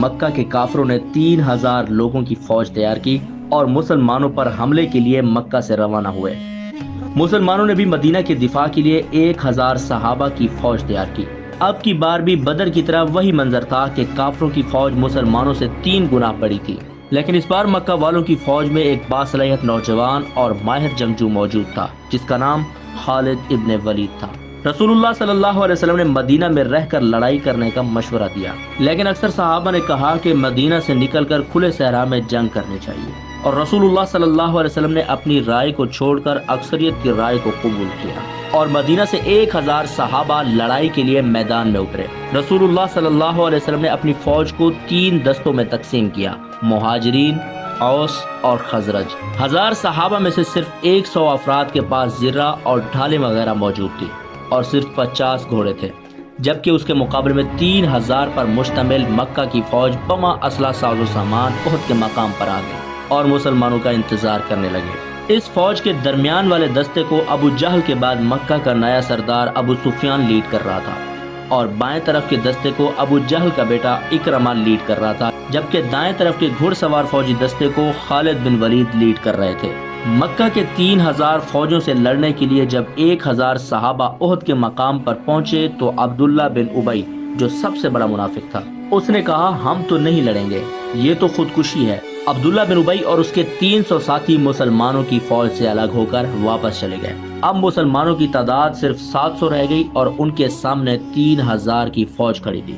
مکہ کے کافروں نے 3000 لوگوں کی فوج تیار کی اور مسلمانوں پر حملے کے لیے مکہ سے روانہ ہوئے۔ مسلمانوں نے بھی مدینہ کے دفاع کے لیے 1000 صحابہ کی فوج تیار کی۔ اب کی بار بھی بدر کی طرح وہی منظر تھا کہ کافروں کی فوج مسلمانوں سے 3 گنا بڑی تھی، لیکن اس بار مکہ والوں کی فوج میں ایک باصلاحیت نوجوان اور ماہر جنگجو موجود تھا جس کا نام خالد ابن ولید تھا۔ رسول اللہ صلی اللہ علیہ وسلم نے مدینہ میں رہ کر لڑائی کرنے کا مشورہ دیا، لیکن اکثر صحابہ نے کہا کہ مدینہ سے نکل کر کھلے صحرا میں جنگ کرنی چاہیے، اور رسول اللہ صلی اللہ علیہ وسلم نے اپنی رائے کو چھوڑ کر اکثریت کی رائے کو قبول کیا اور مدینہ سے 1000 صحابہ لڑائی کے لیے میدان میں اترے۔ رسول اللہ صلی اللہ علیہ وسلم نے اپنی فوج کو 3 دستوں میں تقسیم کیا، مہاجرین، اوس اور خزرج۔ 1000 صحابہ میں سے صرف 100 افراد کے پاس زرہ اور ڈھالیں وغیرہ موجود تھی اور صرف 50 گھوڑے تھے، جبکہ اس کے مقابلے میں 3000 پر مشتمل مکہ کی فوج بما اسلحہ ساز و سامان احد کے مقام پر آ گئی اور مسلمانوں کا انتظار کرنے لگے۔ اس فوج کے درمیان والے دستے کو ابو جہل کے بعد مکہ کا نیا سردار ابو سفیان لیڈ کر رہا تھا، اور بائیں طرف کے دستے کو ابو جہل کا بیٹا اکرمہ لیڈ کر رہا تھا، جبکہ دائیں طرف کے گھڑ سوار فوجی دستے کو خالد بن ولید لیڈ کر رہے تھے۔ مکہ کے 3000 فوجوں سے لڑنے کے لیے جب 1000 صحابہ احد کے مقام پر پہنچے تو عبداللہ بن ابی، جو سب سے بڑا منافق تھا، اس نے کہا ہم تو نہیں لڑیں گے، یہ تو خودکشی ہے۔ عبداللہ بن ابی اور اس کے 300 ساتھی مسلمانوں کی فوج سے الگ ہو کر واپس چلے گئے۔ اب مسلمانوں کی تعداد صرف 700 رہ گئی اور ان کے سامنے 3000 کی فوج کھڑی تھی۔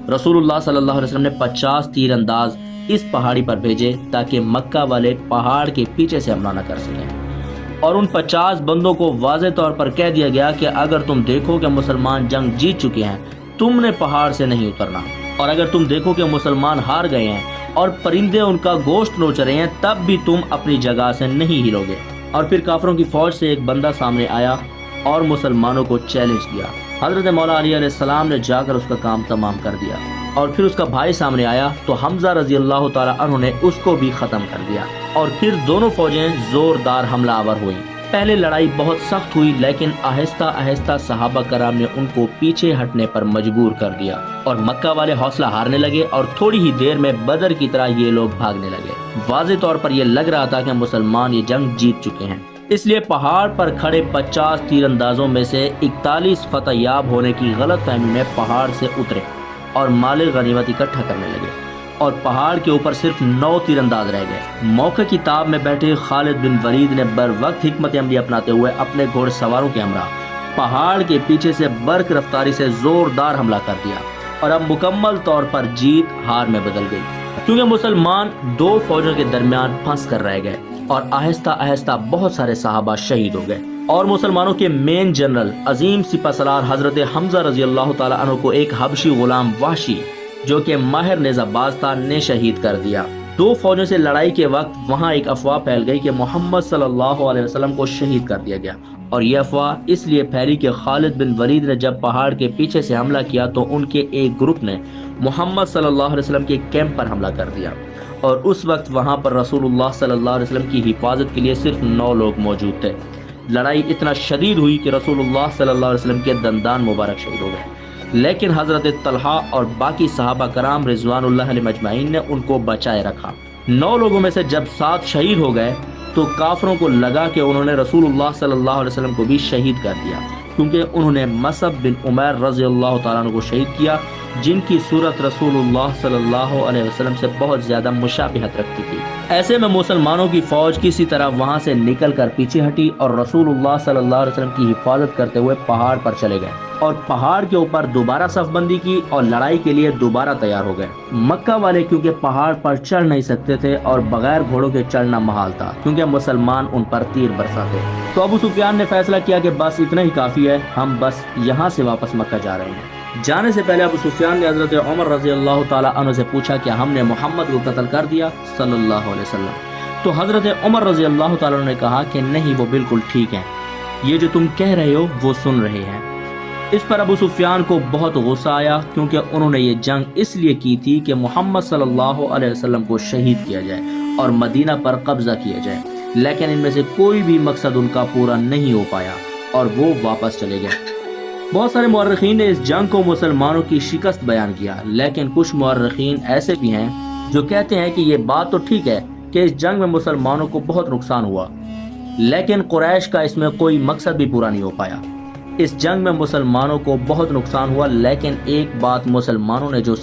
رسول اللہ صلی اللہ علیہ وسلم نے 50 تیر انداز اس پہاڑی پر بھیجے تاکہ مکہ والے پہاڑ کے پیچھے سے حملہ نہ کر سکیں، اور ان 50 بندوں کو واضح طور پر کہہ دیا گیا کہ اگر تم دیکھو کہ مسلمان جنگ جیت چکے ہیں تم نے پہاڑ سے نہیں اترنا، اور اگر تم دیکھو کہ مسلمان ہار گئے ہیں اور پرندے ان کا گوشت نوچ رہے ہیں تب بھی تم اپنی جگہ سے نہیں ہلو گے۔ اور پھر کافروں کی فوج سے ایک بندہ سامنے آیا اور مسلمانوں کو چیلنج کیا۔ حضرت مولا علی علیہ السلام نے جا کر اس کا کام تمام کر دیا، اور پھر اس کا بھائی سامنے آیا تو حمزہ رضی اللہ تعالی عنہ نے اس کو بھی ختم کر دیا، اور پھر دونوں فوجیں زوردار حملہ آور ہوئیں۔ پہلے لڑائی بہت سخت ہوئی، لیکن آہستہ آہستہ صحابہ کرام نے ان کو پیچھے ہٹنے پر مجبور کر دیا، اور مکہ والے حوصلہ ہارنے لگے اور تھوڑی ہی دیر میں بدر کی طرح یہ لوگ بھاگنے لگے۔ واضح طور پر یہ لگ رہا تھا کہ مسلمان یہ جنگ جیت چکے ہیں، اس لیے پہاڑ پر کھڑے 50 تیر اندازوں میں سے 41 فتح یاب ہونے کی غلط فہمی میں پہاڑ سے اترے اور مال غنیمت اکٹھا کرنے لگے، اور پہاڑ کے اوپر صرف 9 تیر انداز رہ گئے۔ موقع کی تاب میں بیٹھے خالد بن ولید نے بر وقت حکمت عملی اپناتے ہوئے اپنے گھوڑ سواروں کے ہمراہ پہاڑ کے پیچھے سے برق رفتاری سے زوردار حملہ کر دیا، اور اب مکمل طور پر جیت ہار میں بدل گئی، کیونکہ مسلمان 2 فوجوں کے درمیان پھنس کر رہ گئے، اور آہستہ آہستہ بہت سارے صحابہ شہید ہو گئے، اور مسلمانوں کے مین جنرل عظیم سپہ سالار حضرت حمزہ رضی اللہ تعالی عنہ کو ایک حبشی غلام وحشی جو کہ ماہر نیزہ باز تھا نے شہید کر دیا۔ 2 فوجوں سے لڑائی کے وقت وہاں ایک افواہ پھیل گئی کہ محمد صلی اللہ علیہ وسلم کو شہید کر دیا گیا، اور یہ افواہ اس لیے پھیلی کہ خالد بن ولید نے جب پہاڑ کے پیچھے سے حملہ کیا تو ان کے ایک گروپ نے محمد صلی اللہ علیہ وسلم کے کیمپ پر حملہ کر دیا، اور اس وقت وہاں پر رسول اللہ صلی اللہ علیہ وسلم کی حفاظت کے لیے صرف 9 لوگ موجود تھے۔ لڑائی اتنا شدید ہوئی کہ رسول اللہ صلی اللہ علیہ وسلم کے دندان مبارک شہید ہو گئے، لیکن حضرت طلحہ اور باقی صحابہ کرام رضوان اللہ علیہم اجمعین نے ان کو بچائے رکھا۔ 9 لوگوں میں سے جب 7 شہید ہو گئے تو کافروں کو لگا کہ انہوں نے رسول اللہ صلی اللہ علیہ وسلم کو بھی شہید کر دیا، کیونکہ انہوں نے مصعب بن عمیر رضی اللہ تعالیٰ عنہ کو شہید کیا، جن کی صورت رسول اللہ صلی اللہ علیہ وسلم سے بہت زیادہ مشابہت رکھتی تھی۔ ایسے میں مسلمانوں کی فوج کسی طرح وہاں سے نکل کر پیچھے ہٹی اور رسول اللہ صلی اللہ علیہ وسلم کی حفاظت کرتے ہوئے پہاڑ پر چلے گئے، اور پہاڑ کے اوپر دوبارہ صف بندی کی اور لڑائی کے لیے دوبارہ تیار ہو گئے۔ مکہ والے کیونکہ پہاڑ پر چڑھ نہیں سکتے تھے اور بغیر گھوڑوں کے چڑھنا محال تھا، کیونکہ مسلمان ان پر تیر برساتے، تو ابو سفیان نے فیصلہ کیا کہ بس اتنا ہی کافی ہے، ہم بس یہاں سے واپس مکہ جا رہے ہیں۔ جانے سے پہلے ابو سفیان نے حضرت عمر رضی اللہ تعالی عنہ سے پوچھا کہ ہم نے محمد کو قتل کر دیا صلی اللہ علیہ وسلم؟ تو حضرت عمر رضی اللہ تعالی عنہ نے کہا کہ نہیں، وہ بالکل ٹھیک ہیں، یہ جو تم کہہ رہے ہو وہ سن رہے ہیں۔ اس پر ابو سفیان کو بہت غصہ آیا، کیونکہ انہوں نے یہ جنگ اس لیے کی تھی کہ محمد صلی اللہ علیہ وسلم کو شہید کیا جائے اور مدینہ پر قبضہ کیا جائے، لیکن ان میں سے کوئی بھی مقصد ان کا پورا نہیں ہو پایا اور وہ واپس چلے گئے۔ بہت سارے مورخین نے اس جنگ کو مسلمانوں کی شکست بیان کیا، لیکن کچھ مورخین ایسے بھی ہیں جو کہتے ہیں کہ یہ بات تو ٹھیک ہے کہ اس جنگ میں مسلمانوں کو بہت نقصان ہوا، لیکن قریش کا اس میں کوئی مقصد بھی پورا نہیں ہو پایا۔ اس جنگ میں مسلمانوں کو بہت نقصان ہوا، لیکن ایک بات مسلمانوں نے جو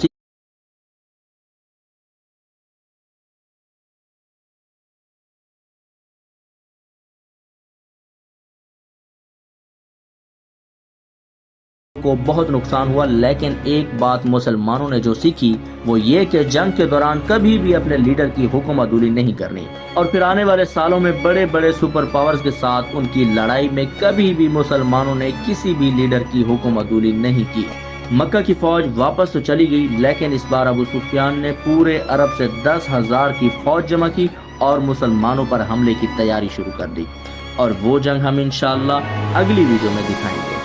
کو بہت نقصان ہوا لیکن ایک بات مسلمانوں نے جو سیکھی وہ یہ کہ جنگ کے دوران کبھی بھی اپنے لیڈر کی حکم عدولی نہیں کرنی، اور پھر آنے والے سالوں میں بڑے بڑے سپر پاورز کے ساتھ ان کی لڑائی میں کبھی بھی مسلمانوں نے کسی بھی لیڈر کی حکم عدولی نہیں کی۔ مکہ کی فوج واپس تو چلی گئی، لیکن اس بار ابو سفیان نے پورے عرب سے 10,000 کی فوج جمع کی اور مسلمانوں پر حملے کی تیاری شروع کر دی، اور وہ جنگ ہم انشاءاللہ اگلی ویڈیو میں دکھائیں گے۔